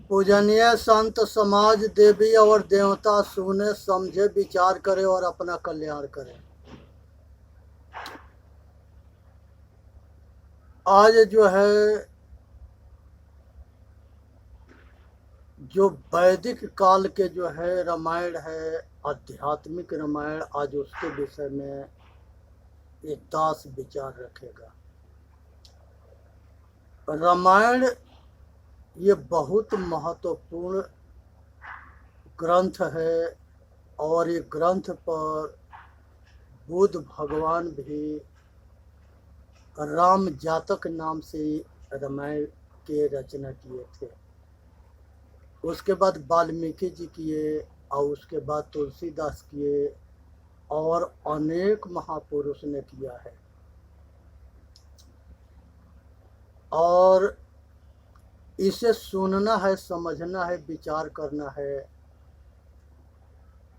पूजनीय संत समाज देवी और देवता सुने समझे विचार करे और अपना कल्याण करे। आज जो है जो वैदिक काल के जो है रामायण है, आध्यात्मिक रामायण, आज उसके विषय में एक दास विचार रखेगा। रामायण ये बहुत महत्वपूर्ण ग्रंथ है और ये ग्रंथ पर बुद्ध भगवान भी राम जातक नाम से रामायण के रचना किए थे। उसके बाद वाल्मीकि जी किए और उसके बाद तुलसीदास किए और अनेक महापुरुष ने किया है। और इसे सुनना है, समझना है, विचार करना है।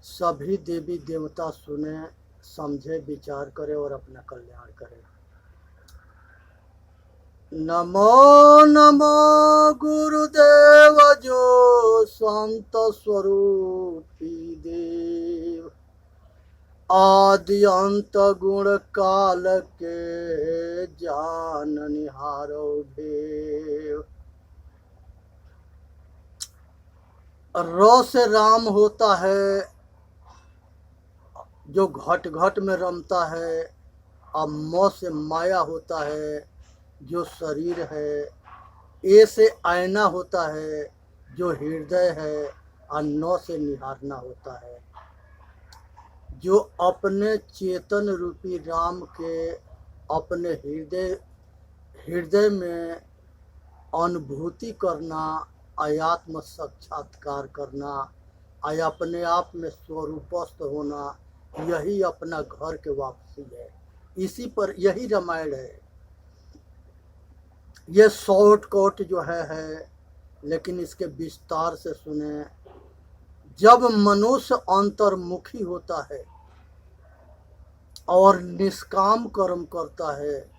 सभी देवी देवता सुने समझे विचार करे और अपना कल्याण करे। नमो नमो गुरुदेव जो संत स्वरूपी देव, आदि अंत गुण काल के जान निहारो भेव। रो से राम होता है जो घट घट में रमता है, और मौ से माया होता है जो शरीर है, ए से आईना होता है जो हृदय है, और नौ से निहारना होता है जो अपने चेतन रूपी राम के अपने हृदय में अनुभूति करना, आत्म साक्षात्कार करना, अपने आप में स्वरूपस्थ होना, यही अपना घर के वापसी है। इसी पर यही रामायण है। ये शॉर्टकट जो है, लेकिन इसके विस्तार से सुने। जब मनुष्य अंतर्मुखी होता है और निष्काम कर्म करता है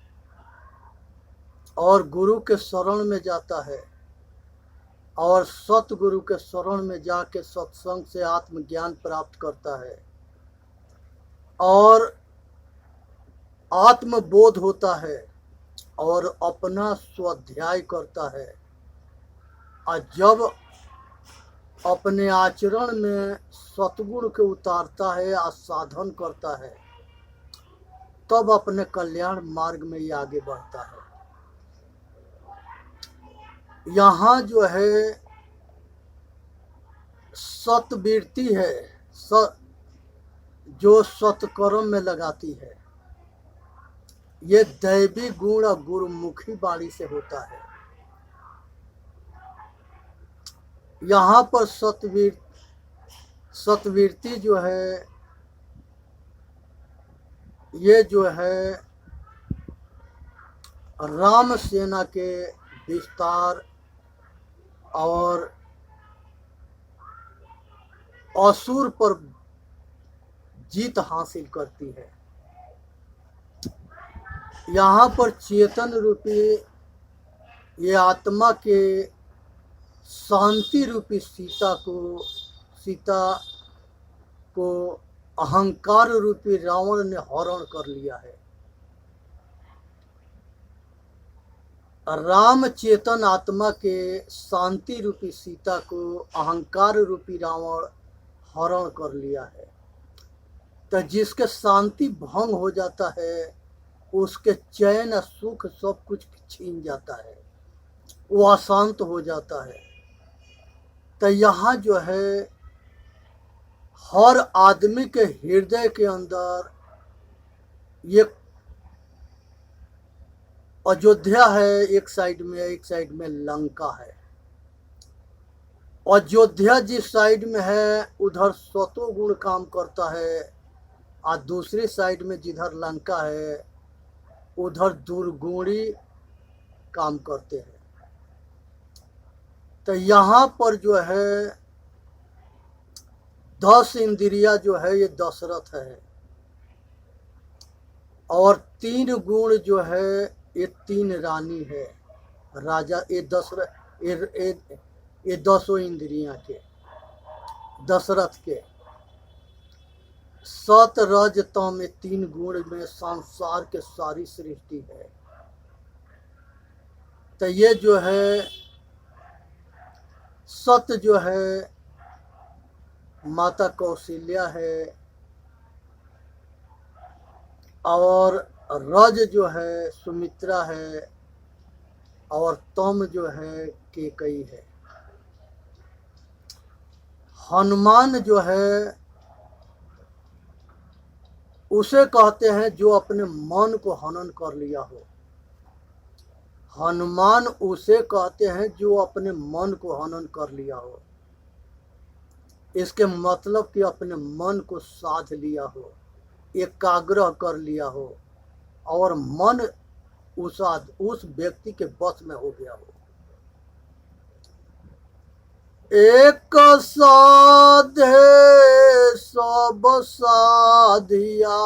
और गुरु के शरण में जाता है और सतगुरु के शरण में जाके सत्संग से आत्मज्ञान प्राप्त करता है और आत्मबोध होता है और अपना स्वाध्याय करता है, और जब अपने आचरण में सतगुण के उतारता है और साधन करता है, तब अपने कल्याण मार्ग में ये आगे बढ़ता है। यहाँ जो है सतवृत्ति है, जो सत्कर्म में लगाती है, ये दैवी गुण और गुरुमुखी वाणी से होता है। यहाँ पर सतवृत्ति जो है, ये जो है राम सेना के विस्तार और असुर पर जीत हासिल करती है। यहाँ पर चेतन रूपी ये आत्मा के शांति रूपी सीता को अहंकार रूपी रावण ने हरण कर लिया है। राम चेतन आत्मा के शांति रूपी सीता को अहंकार रूपी रावण हरण कर लिया है। तो जिसके शांति भंग हो जाता है, उसके चैन सुख सब कुछ छीन जाता है, वो अशांत हो जाता है। तो यहाँ जो है हर आदमी के हृदय के अंदर ये अयोध्या है, एक साइड में लंका है। अयोध्या जिस साइड में है उधर सतोगुण काम करता है, और दूसरी साइड में जिधर लंका है उधर दुर्गुणी काम करते हैं। तो यहाँ पर जो है 10 इंद्रिया जो है ये दशरथ है, और 3 गुण जो है ये 3 रानी है। राजा ये ये 10 इंद्रियां के, दशरथ के। सत रज तम में 3 गुण में संसार के सारी सृष्टि है। तो ये जो है सत जो है माता कौशल्या है, और रज जो है सुमित्रा है, और तम जो है केकई है। हनुमान जो है उसे कहते हैं जो अपने मन को हनन कर लिया हो। हनुमान उसे कहते हैं जो अपने मन को हनन कर लिया हो। इसके मतलब कि अपने मन को साध लिया हो, एकाग्र कर लिया हो, और मन उस व्यक्ति के बस में हो गया हो। एक साधे सब साधिया,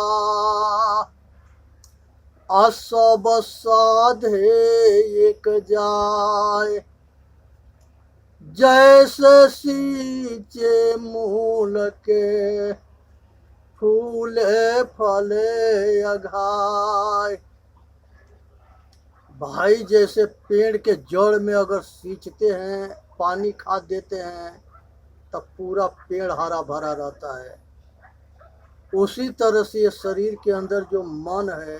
असब साधे एक जाय। जैसे सींचे मूल के, फूले फले अघाय। भाई जैसे पेड़ के जड़ में अगर सींचते हैं, पानी खाद देते हैं, तब पूरा पेड़ हरा भरा रहता है। उसी तरह से ये शरीर के अंदर जो मन है,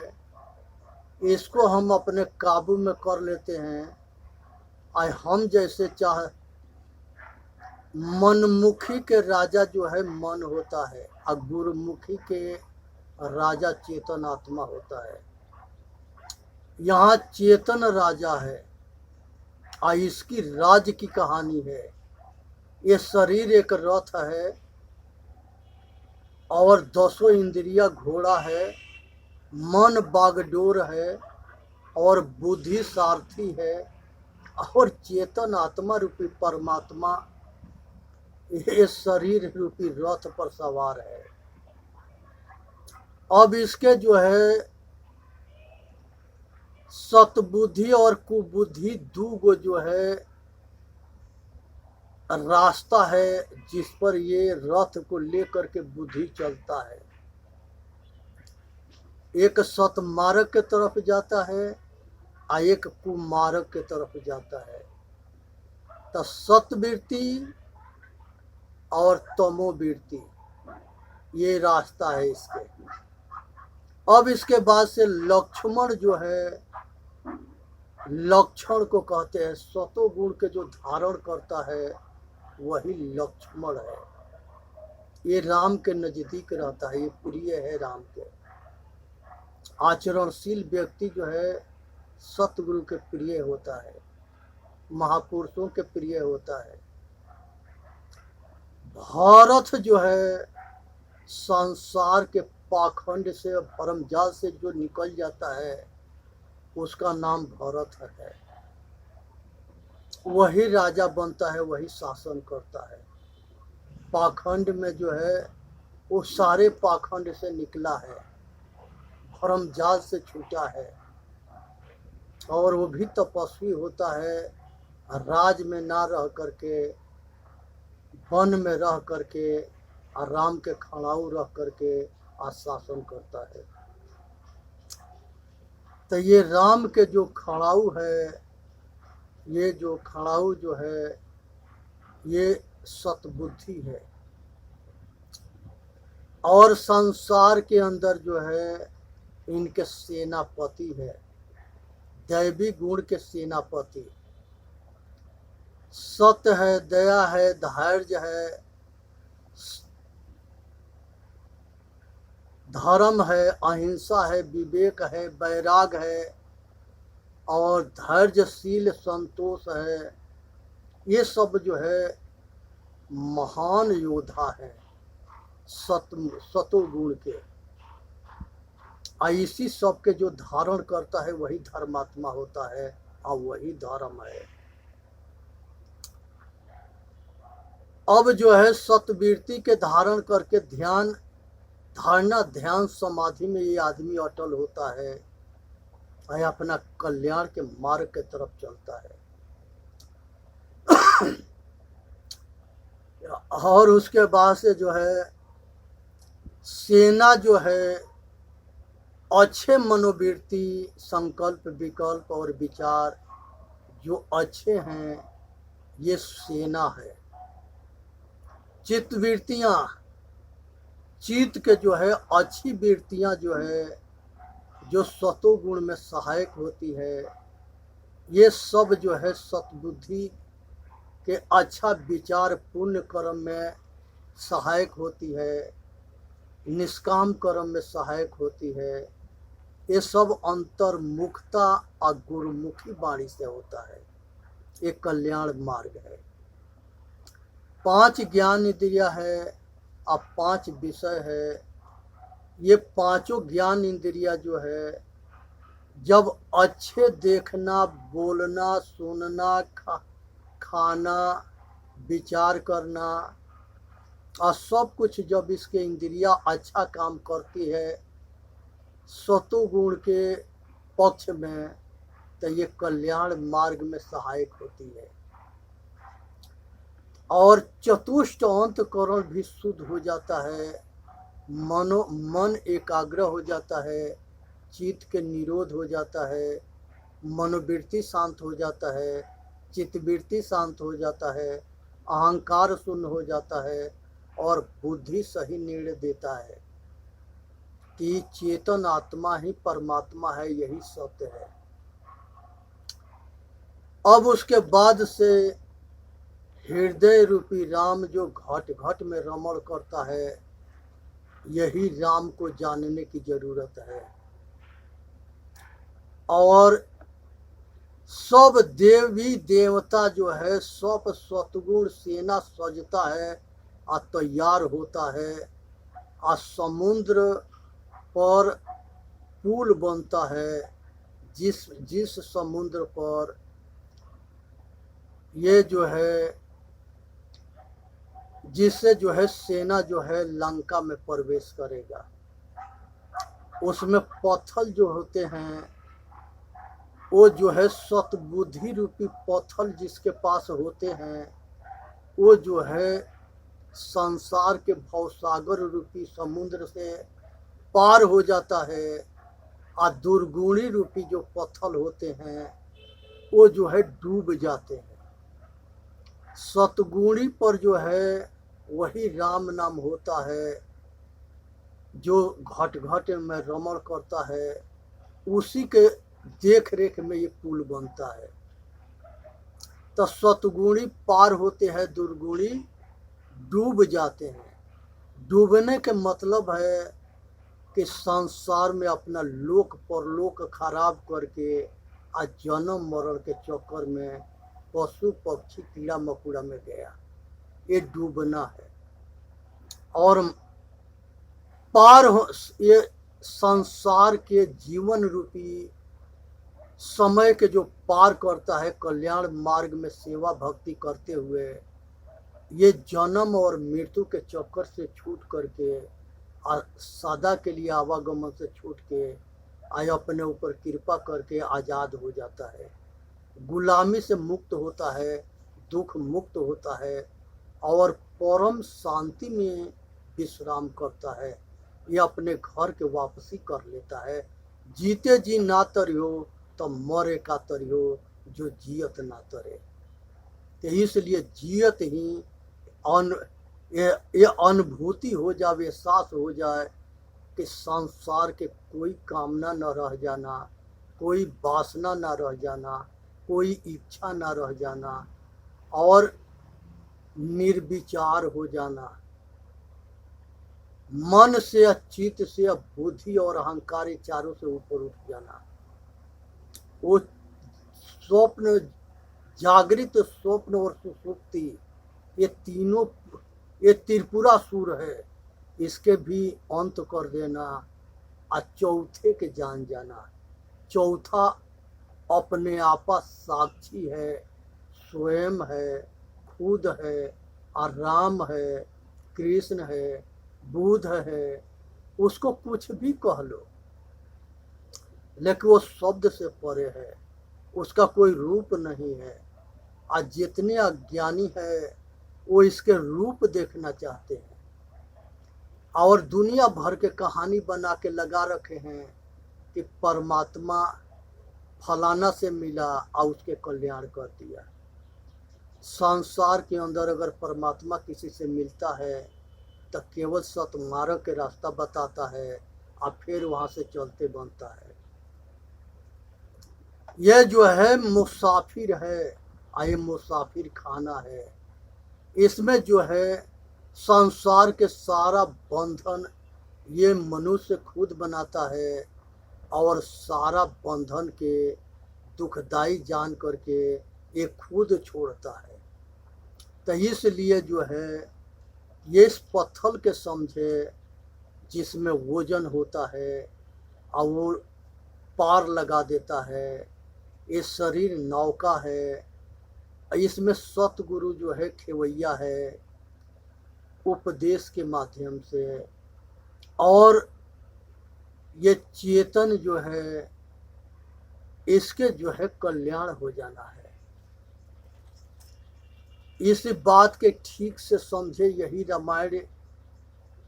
इसको हम अपने काबू में कर लेते हैं। हम जैसे चाह मनमुखी के राजा जो है मन होता है, और गुरुमुखी के राजा चेतन आत्मा होता है। यहाँ चेतन राजा है, और इसकी राज की कहानी है। ये शरीर एक रथ है, और 10 इंद्रियां घोड़ा है, मन बागडोर है, और बुद्धि सारथी है, और चेतन आत्मा रूपी परमात्मा ये शरीर रूपी रथ पर सवार है। अब इसके जो है सतबुद्धि और कुबुद्धि 2 जो है रास्ता है, जिस पर ये रथ को लेकर के बुद्धि चलता है। एक सतमार्ग के तरफ जाता है, और एक कुमार्ग के तरफ जाता है। तो सतवृत्ति और तमोवृत्ति ये रास्ता है इसके। अब इसके बाद से लक्ष्मण जो है, लक्षण को कहते हैं, सतोगुण के जो धारण करता है वही लक्ष्मण है। ये राम के नजदीक रहता है, ये प्रिय है राम के। आचरणशील व्यक्ति जो है सतगुरु के प्रिय होता है, महापुरुषों के प्रिय होता है। भारत जो है संसार के पाखंड से, भरमजाल से जो निकल जाता है, उसका नाम भरत है। वही राजा बनता है, वही शासन करता है। पाखंड में जो है वो सारे पाखंड से निकला है, भरमजाल से छूटा है, और वो भी तपस्वी होता है। राज में ना रह करके, वन में रह करके, और राम के खड़ाऊ रह करके शासन करता है। तो ये राम के जो खड़ाऊ है, ये जो खड़ाऊ जो है, ये सतबुद्धि है। और संसार के अंदर जो है इनके सेनापति है, दैवी गुण के सेनापति। सत्य है, दया है, धैर्य है, धर्म है, अहिंसा है, विवेक है, वैराग है, और धैर्यशील संतोष है। ये सब जो है महान योद्धा है सतोगुण के। इसी सब के जो धारण करता है वही धर्मात्मा होता है, और वही धर्म है। अब जो है सतवृत्ति के धारण करके ध्यान धारणा ध्यान समाधि में ये आदमी अटल होता है, और अपना कल्याण के मार्ग के तरफ चलता है। और उसके बाद से जो है सेना जो है अच्छे मनोवृत्ति, संकल्प, विकल्प और विचार जो अच्छे हैं, ये सेना है। चित्त वृत्तियाँ, चित्त के जो है अच्छी वृत्तियाँ जो है, जो सतो गुण में सहायक होती है, ये सब जो है सतबुद्धि के अच्छा विचार पुण्य कर्म में सहायक होती है, निष्काम कर्म में सहायक होती है। ये सब अंतर्मुखता और गुरुमुखी वाणी से होता है। ये कल्याण मार्ग है। 5 ज्ञान इंद्रिया है और 5 विषय है। ये पांचों ज्ञान इंद्रिया जो है, जब अच्छे देखना, बोलना, सुनना, खाना, विचार करना और सब कुछ जब इसके इंद्रिया अच्छा काम करती है सतोगुण के पक्ष में, तो ये कल्याण मार्ग में सहायक होती है। और चतुष्ट अंतकरण भी शुद्ध हो जाता है, मन एकाग्र हो जाता है, चित्त के निरोध हो जाता है, मनोवृत्ति शांत हो जाता है, चित्तवृत्ति शांत हो जाता है, अहंकार शून्य हो जाता है और बुद्धि सही निर्णय देता है कि चेतन आत्मा ही परमात्मा है, यही सत्य है। अब उसके बाद से हृदय रूपी राम जो घट घट में रमण करता है, यही राम को जानने की जरूरत है। और सब देवी देवता जो है, सब सतगुण सेना सजता है और तैयार होता है और समुद्र पर पुल बनता है, जिस समुद्र पर ये जो है, जिससे जो है सेना जो है लंका में प्रवेश करेगा। उसमें पत्थर जो होते हैं, वो जो है सतबुद्धि रूपी पत्थर जिसके पास होते हैं, वो जो है संसार के भवसागर रूपी समुद्र से पार हो जाता है। और दुर्गुणी रूपी जो पत्थर होते हैं, वो जो है डूब जाते हैं। सतगुणी पर जो है वही राम नाम होता है, जो घट घट में रमण करता है, उसी के देख रेख में ये पुल बनता है। तो सतगुणी पार होते हैं, दुर्गुणी डूब जाते हैं। डूबने के मतलब है कि संसार में अपना लोक परलोक खराब करके आज जन्म मरण के चक्कर में पशु पक्षी कीड़ा मकोड़ा में गया, ये डूबना है। और पार हो, ये संसार के जीवन रूपी समय के जो पार करता है कल्याण मार्ग में सेवा भक्ति करते हुए, ये जन्म और मृत्यु के चक्कर से छूट करके सदा के लिए आवागमन से छूट के आय अपने ऊपर कृपा करके आज़ाद हो जाता है, गुलामी से मुक्त होता है, दुख मुक्त होता है और परम शांति में विश्राम करता है। ये अपने घर के वापसी कर लेता है। जीते जी ना तरियो तो मरे का तरियो, जो जियत ना तरे। तो इसलिए जियत ही ये अनुभूति हो जाए, एहसास हो जाए कि संसार के कोई कामना न रह जाना, कोई वासना न रह जाना, कोई इच्छा न रह जाना और निर्विचार हो जाना। मन से, चित्त से, बुद्धि और अहंकार चारों से ऊपर उठ जाना। वो स्वप्न, जागृत स्वप्न और सुषुप्ति, ये तीनों, ये त्रिपुरासुर है, इसके भी अंत कर देना और चौथे के जान जाना। चौथा अपने आपा साक्षी है, स्वयं है, खुद है और राम है, कृष्ण है, बुद्ध है, उसको कुछ भी कह लो, लेकिन वो शब्द से परे है, उसका कोई रूप नहीं है। आज जितने अज्ञानी है वो इसके रूप देखना चाहते हैं और दुनिया भर के कहानी बना के लगा रखे हैं कि परमात्मा फलाना से मिला और उसके कल्याण कर दिया। संसार के अंदर अगर परमात्मा किसी से मिलता है तो केवल सतमार्ग के रास्ता बताता है और फिर वहाँ से चलते बनता है। यह जो है मुसाफिर है, ये मुसाफिर खाना है। इसमें जो है संसार के सारा बंधन ये मनुष्य खुद बनाता है और सारा बंधन के दुखदाई जान करके ये खुद छोड़ता है। तो इसलिए जो है ये इस पत्थर के समझे जिसमें वजन होता है और वो पार लगा देता है। ये शरीर नौका है, इसमें सतगुरु जो है खेवैया है उपदेश के माध्यम से, और ये चेतन जो है इसके जो है कल्याण हो जाना है। इस बात के ठीक से समझे, यही रामायण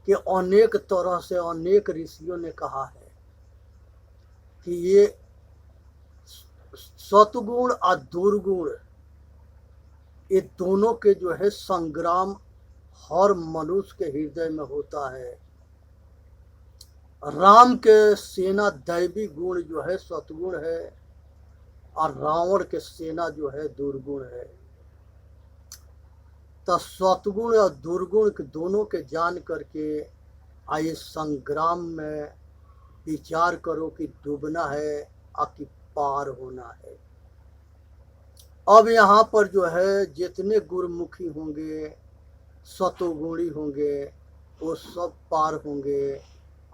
के अनेक तरह से अनेक ऋषियों ने कहा है कि ये सतगुण और दुर्गुण ये दोनों के जो है संग्राम हर मनुष्य के हृदय में होता है। राम के सेना दैवी गुण जो है सतगुण है और रावण के सेना जो है दुर्गुण है। तो सतगुण और दुर्गुण के दोनों के जान करके आइए संग्राम में विचार करो कि डूबना है और कि पार होना है। अब यहाँ पर जो है जितने गुरुमुखी होंगे सतोगुणी होंगे वो सब पार होंगे,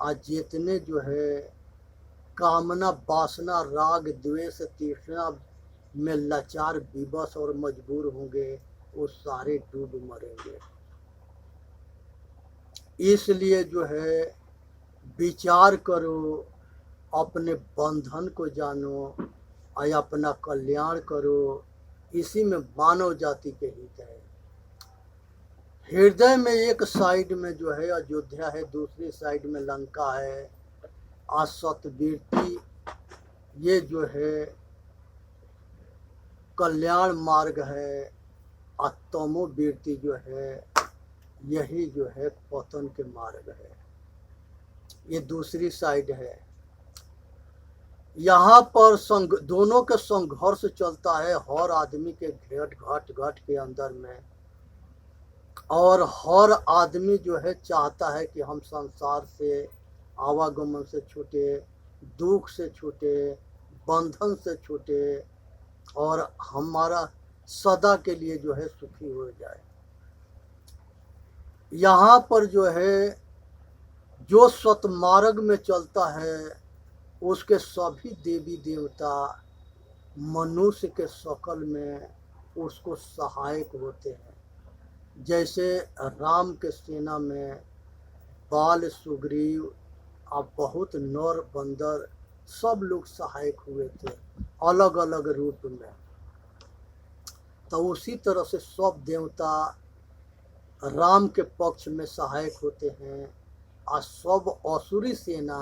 और जितने जो है कामना वासना राग द्वेष तृष्णा में लाचार विवश और मजबूर होंगे वो सारे डूब मरेंगे। इसलिए जो है विचार करो, अपने बंधन को जानो और अपना कल्याण करो। इसी में मानव जाति के हित है। हृदय में एक साइड में जो है अयोध्या है, दूसरी साइड में लंका है। और सतवीरती ये जो है कल्याण मार्ग है, और तमोवीरती जो है यही जो है पतन के मार्ग है। ये दूसरी साइड है। यहाँ पर दोनों का संघर्ष चलता है हर आदमी के घट के अंदर में, और हर आदमी जो है चाहता है कि हम संसार से आवागमन से छूटे, दुख से छूटे, बंधन से छूटे और हमारा सदा के लिए जो है सुखी हो जाए। यहाँ पर जो है जो सतमार्ग में चलता है उसके सभी देवी देवता मनुष्य के शकल में उसको सहायक होते हैं। जैसे राम के सेना में बाल सुग्रीव और बहुत नर बंदर सब लोग सहायक हुए थे अलग अलग रूप में। तो उसी तरह से सब देवता राम के पक्ष में सहायक होते हैं और सब असुरी सेना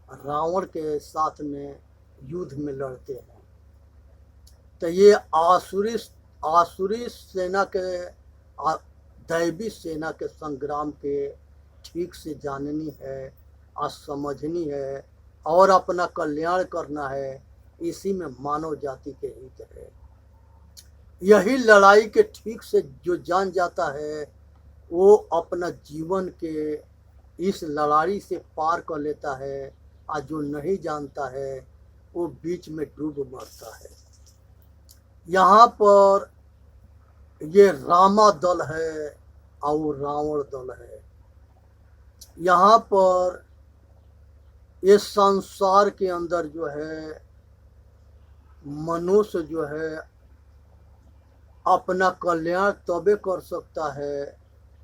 रावण के साथ में युद्ध में लड़ते हैं। तो ये आसुरी सेना के दैवी सेना के संग्राम के ठीक से जाननी है और समझनी है और अपना कल्याण करना है। इसी में मानव जाति के हित है। यही लड़ाई के ठीक से जो जान जाता है वो अपना जीवन के इस लड़ाई से पार कर लेता है, और जो नहीं जानता है वो बीच में डूब मरता है। यहाँ पर ये रामा दल है और वो रावण दल है। यहाँ पर ये संसार के अंदर जो है मनुष्य जो है अपना कल्याण तबे कर सकता है।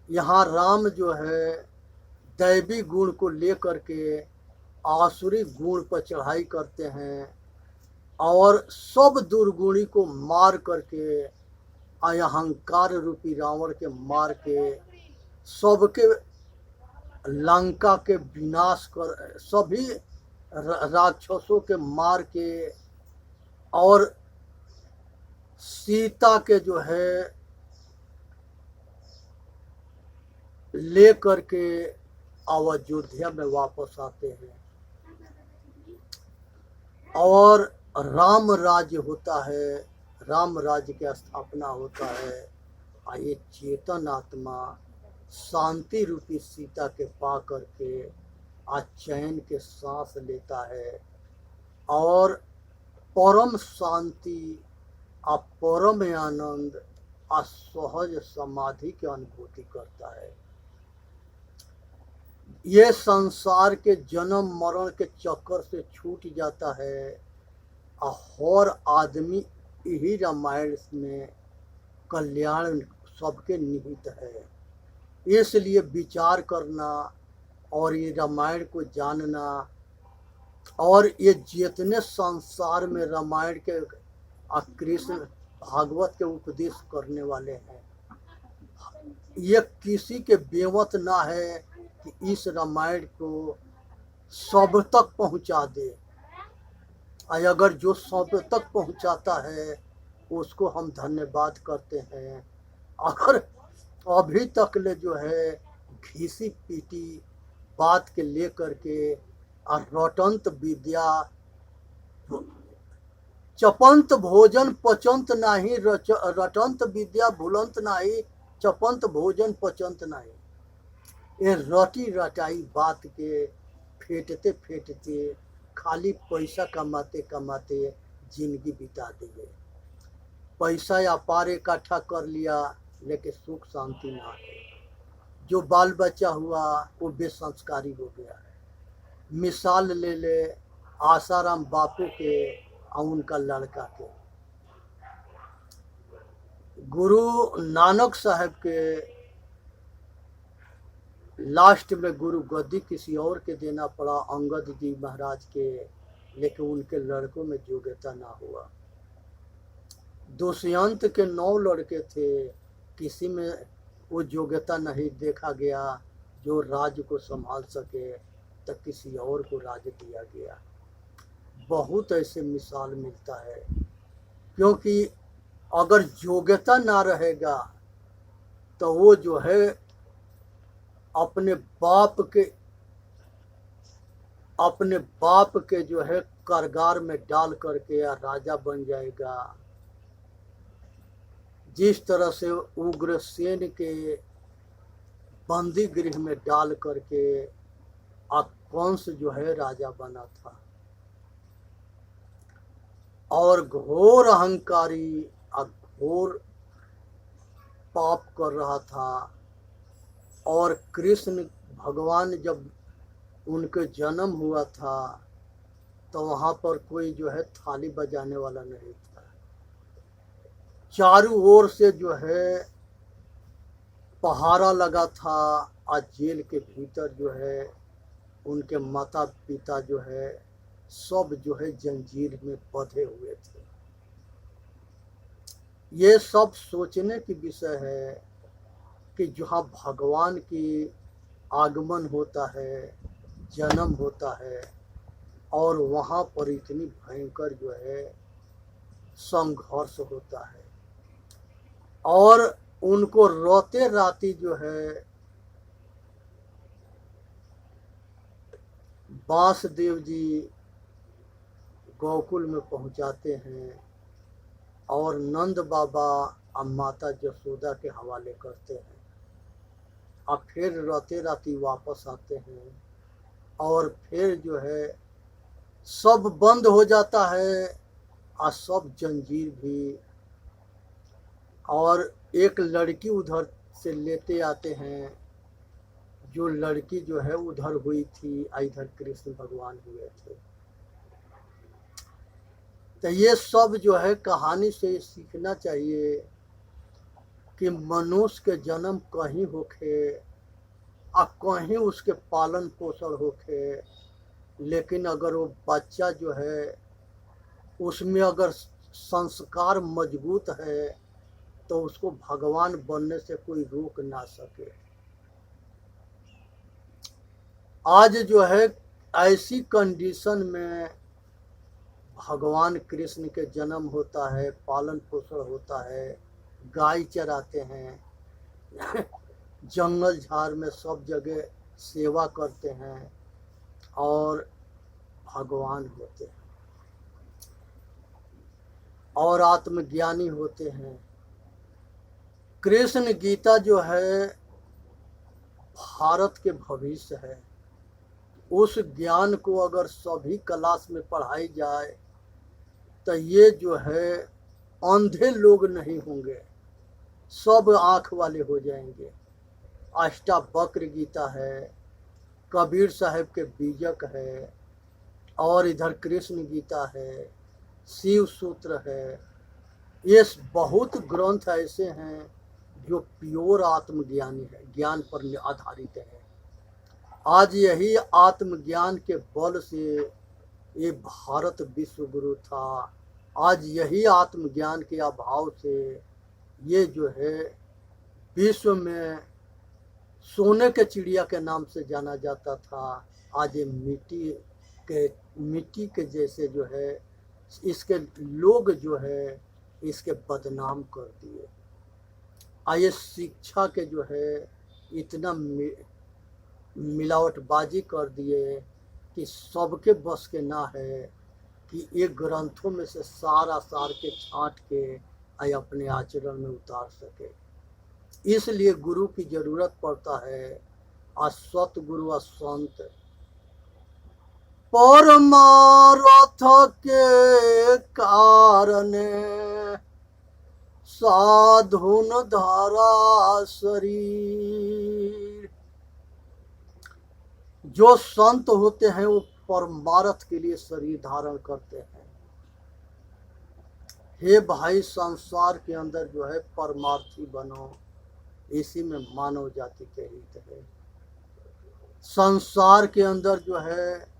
यहाँ राम जो है दैवी गुण को लेकर के आसुरी गुण पर चढ़ाई करते हैं और सब दुर्गुणी को मार करके अहंकार रूपी रावण के मार के सबके लंका के विनाश कर, सभी राक्षसों के मार के और सीता के जो है ले करके अयोध्या में वापस आते हैं और राम राज्य होता है, राम राज्य की स्थापना होता है। और ये चेतन आत्मा शांति रूपी सीता के पा करके चैन के सांस लेता है और परम शांति परम आनंद सहज समाधि की अनुभूति करता है। ये संसार के जन्म मरण के चक्कर से छूट जाता है और हर आदमी यही रामायण में कल्याण सबके निहित है। इसलिए विचार करना और ये रामायण को जानना और ये जितने संसार में रामायण के कृष्ण भागवत के उपदेश करने वाले हैं, ये किसी के बेवत ना है कि इस रामायण को सब तक पहुंचा दे। और अगर जो सब तक पहुंचाता है उसको हम धन्यवाद करते हैं। अगर अभी तक ले जो है घिसी पीटी बात के लेकर के रटंत विद्या चपंत भोजन पचंत नाही, रटंत विद्या भूलंत नाही, चपंत भोजन पचंत नाही, ये रटी रटाई बात के फेंटते फेंटते खाली पैसा कमाते कमाते जिंदगी बिता दिए। पैसा या पार इकट्ठा कर लिया लेकिन सुख शांति ना है। जो बाल बच्चा हुआ वो बेसंस्कारी हो गया है। मिसाल ले ले आसाराम बापू के और उनका लड़का के। गुरु नानक साहब के लास्ट में गुरु गद्दी किसी और के देना पड़ा, अंगद जी महाराज के, लेकिन उनके लड़कों में योग्यता ना हुआ। दुष्यंत के 9 लड़के थे, किसी में वो योग्यता नहीं देखा गया जो राज्य को संभाल सके, तो किसी और को राज्य दिया गया। बहुत ऐसे मिसाल मिलता है, क्योंकि अगर योग्यता ना रहेगा तो वो जो है अपने बाप के जो है कारगार में डाल करके या राजा बन जाएगा। जिस तरह से उग्रसेन के बंदी गृह में डाल करके कंस जो है राजा बना था और घोर अहंकारी घोर पाप कर रहा था। और कृष्ण भगवान जब उनके जन्म हुआ था तो वहाँ पर कोई जो है थाली बजाने वाला नहीं था। चारों ओर से जो है पहारा लगा था और जेल के भीतर जो है उनके माता पिता जो है सब जो है जंजीर में बंधे हुए थे। ये सब सोचने की विषय है कि जहाँ भगवान की आगमन होता है, जन्म होता है और वहाँ पर इतनी भयंकर जो है संघर्ष होता है और उनको रोते राती जो है वासुदेव जी गोकुल में पहुंचाते हैं और नंद बाबा और माता यशोदा के हवाले करते हैं और फिर रोते राती वापस आते हैं और फिर जो है सब बंद हो जाता है और सब जंजीर भी। और एक लड़की उधर से लेते आते हैं, जो लड़की जो है उधर हुई थी, इधर कृष्ण भगवान हुए थे। तो ये सब जो है कहानी से सीखना चाहिए कि मनुष्य के जन्म कहीं होखे और कहीं उसके पालन पोषण होखे, लेकिन अगर वो बच्चा जो है उसमें अगर संस्कार मजबूत है तो तो उसको भगवान बनने से कोई रोक ना सके। आज जो है ऐसी कंडीशन में भगवान कृष्ण के जन्म होता है, पालन पोषण होता है, गाय चराते हैं, जंगल झाड़ में सब जगह सेवा करते हैं और भगवान होते हैं और आत्मज्ञानी होते हैं। कृष्ण गीता जो है भारत के भविष्य है। उस ज्ञान को अगर सभी क्लास में पढ़ाई जाए तो ये जो है अंधे लोग नहीं होंगे, सब आँख वाले हो जाएंगे। अष्टावक्र गीता है, कबीर साहब के बीजक है, और इधर कृष्ण गीता है, शिव सूत्र है। ये बहुत ग्रंथ ऐसे हैं जो प्योर आत्मज्ञानी है, ज्ञान पर आधारित है। आज यही आत्मज्ञान के बल से ये भारत विश्व गुरु था। आज यही आत्मज्ञान के अभाव से ये जो है विश्व में सोने के चिड़िया के नाम से जाना जाता था। आज ये मिट्टी के जैसे जो है इसके लोग जो है इसके बदनाम कर दिए। आइए शिक्षा के जो है इतना मिलावटबाजी कर दिए कि सबके बस के ना है कि एक ग्रंथों में से सारा सार के छांट के अपने आचरण में उतार सके। इसलिए गुरु की जरूरत पड़ता है। असत गुरु असंत परमार्थ के कारण साधुन धारा शरीर। जो संत होते हैं वो परमार्थ के लिए शरीर धारण करते हैं। हे भाई, संसार के अंदर जो है परमार्थी बनो, इसी में मानव जाति के हित है। संसार के अंदर जो है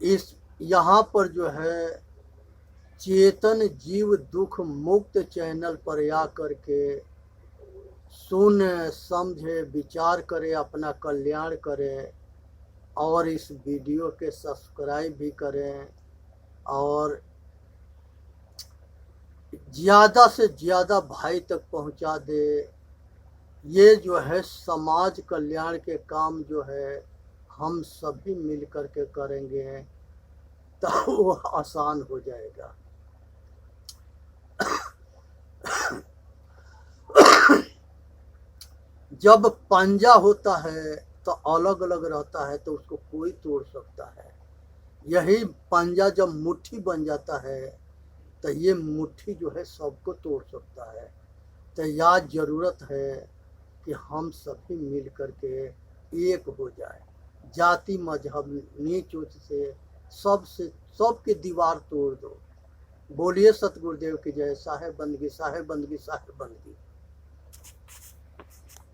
इस यहाँ पर जो है चेतन जीव दुख मुक्त चैनल पर आ करके सुने समझे विचार करे, अपना कल्याण करे और इस वीडियो के सब्सक्राइब भी करें और ज़्यादा से ज़्यादा भाई तक पहुंचा दे। ये जो है समाज कल्याण के काम जो है हम सभी मिल कर के करेंगे तो वो आसान हो जाएगा। जब पंजा होता है तो अलग अलग रहता है तो उसको कोई तोड़ सकता है। यही पंजा जब मुट्ठी बन जाता है तो ये मुट्ठी जो है सबको तोड़ सकता है। तो याद ज़रूरत है कि हम सभी मिल कर के एक हो जाए। जाति मजहब नीच ऊंच से सबके दीवार तोड़ दो। बोलिए सतगुरुदेव की जय। साहेब बंदगी, साहेब बंदगी, साहेब बंदगी।